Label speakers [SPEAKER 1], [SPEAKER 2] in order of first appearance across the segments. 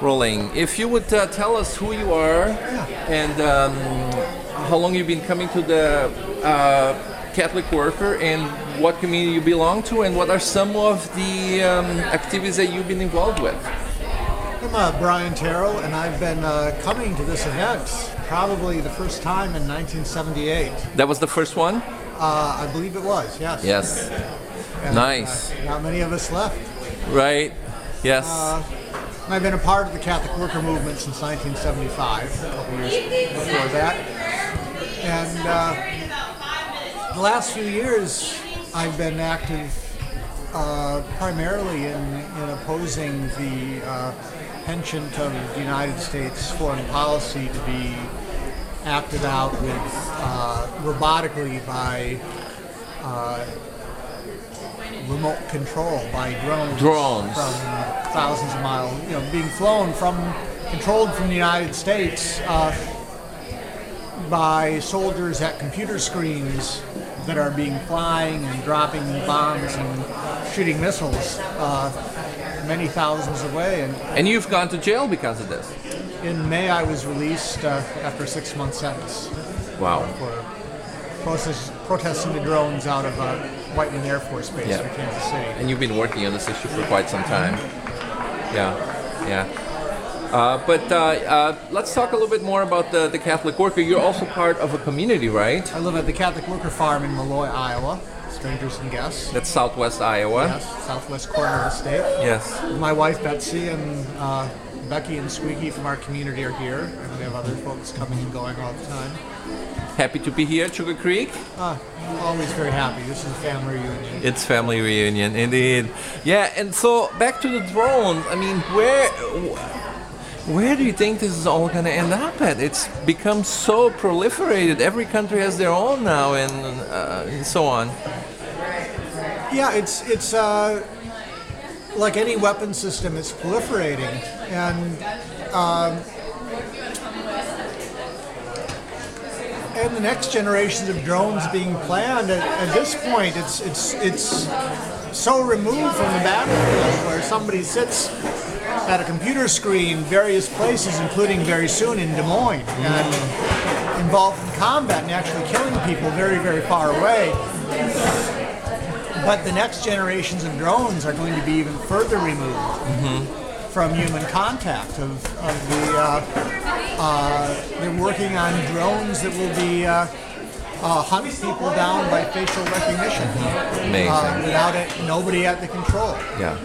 [SPEAKER 1] rolling. If you would tell us who you are and how long you've been coming to the Catholic Worker and what community you belong to and what are some of the activities that you've been involved with.
[SPEAKER 2] I'm Brian Terrel, and I've been coming to this event probably the first time in 1978.
[SPEAKER 1] That was the first one?
[SPEAKER 2] I believe it was, yes.
[SPEAKER 1] Yes.
[SPEAKER 2] And,
[SPEAKER 1] nice.
[SPEAKER 2] Not many of us left.
[SPEAKER 1] Right. Yes.
[SPEAKER 2] And I've been a part of the Catholic Worker Movement since 1975, a couple years before that. And the last few years, I've been active primarily in opposing the penchant of the United States foreign policy to be acted out with robotically by remote control, by drones from thousands of miles, being flown controlled from the United States by soldiers at computer screens that are flying and dropping bombs and shooting missiles many thousands away.
[SPEAKER 1] And you've gone to jail because of this?
[SPEAKER 2] In May, I was released after a 6-month sentence.
[SPEAKER 1] Wow.
[SPEAKER 2] For protesting the drones out of Whiteman Air Force Base in Kansas City.
[SPEAKER 1] And you've been working on this issue for quite some time. Yeah. But let's talk a little bit more about the Catholic Worker. You're also part of a community, right?
[SPEAKER 2] I live at the Catholic Worker Farm in Malloy, Iowa. Strangers and guests.
[SPEAKER 1] That's southwest Iowa.
[SPEAKER 2] Yes, southwest corner of the state.
[SPEAKER 1] Yes.
[SPEAKER 2] My wife Betsy and Becky and Squeaky from our community are here, and we have other folks coming and going all the time.
[SPEAKER 1] Happy to be here at Sugar Creek?
[SPEAKER 2] Always very happy. This is a family reunion.
[SPEAKER 1] It's family reunion, indeed. Yeah, and so back to the drones. I mean, where do you think this is all going to end up at? It's become so proliferated. Every country has their own now, and so on.
[SPEAKER 2] Yeah, it's like any weapon system, it's proliferating, and the next generations of drones being planned. At this point, it's so removed from the battlefield where somebody sits at a computer screen various places, including very soon in Des Moines, and involved in combat and actually killing people very, very far away. But the next generations of drones are going to be even further removed from human contact. They're working on drones that will be hunt people down by facial recognition.
[SPEAKER 1] Amazing.
[SPEAKER 2] Without nobody at the control.
[SPEAKER 1] Yeah.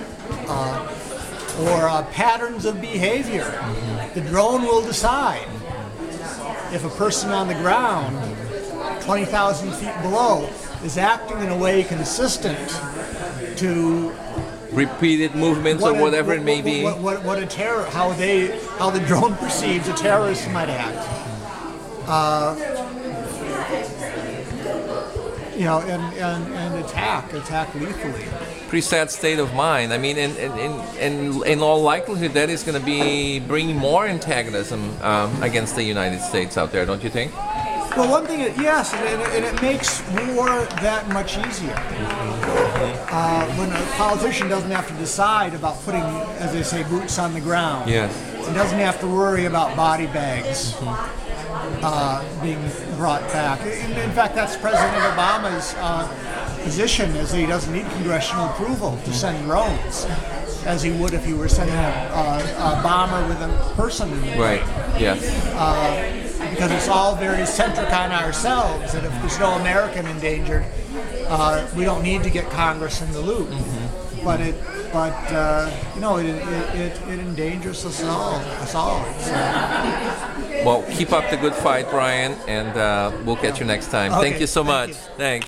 [SPEAKER 2] Or patterns of behavior. The drone will decide if a person on the ground, 20,000 feet below, is acting in a way consistent to
[SPEAKER 1] repeated movements or whatever it may be.
[SPEAKER 2] What a terror! How the drone perceives a terrorist might act. And attack lethally.
[SPEAKER 1] Pretty sad state of mind. I mean, in all likelihood, that is going to be bringing more antagonism against the United States out there, don't you think?
[SPEAKER 2] Well, one thing, yes, and it makes war that much easier. When a politician doesn't have to decide about putting, as they say, boots on the ground.
[SPEAKER 1] Yes.
[SPEAKER 2] And doesn't have to worry about body bags being brought back. In fact, that's President Obama's position, is that he doesn't need congressional approval to send drones, as he would if he were sending a bomber with a person in it.
[SPEAKER 1] Right, yes.
[SPEAKER 2] Because it's all very centric on ourselves, and if there's no American endangered, we don't need to get Congress in the loop. But it endangers us all.
[SPEAKER 1] Well, keep up the good fight, Brian, and we'll catch you next time.
[SPEAKER 2] Okay,
[SPEAKER 1] thank you so much.
[SPEAKER 2] You.
[SPEAKER 1] Thanks.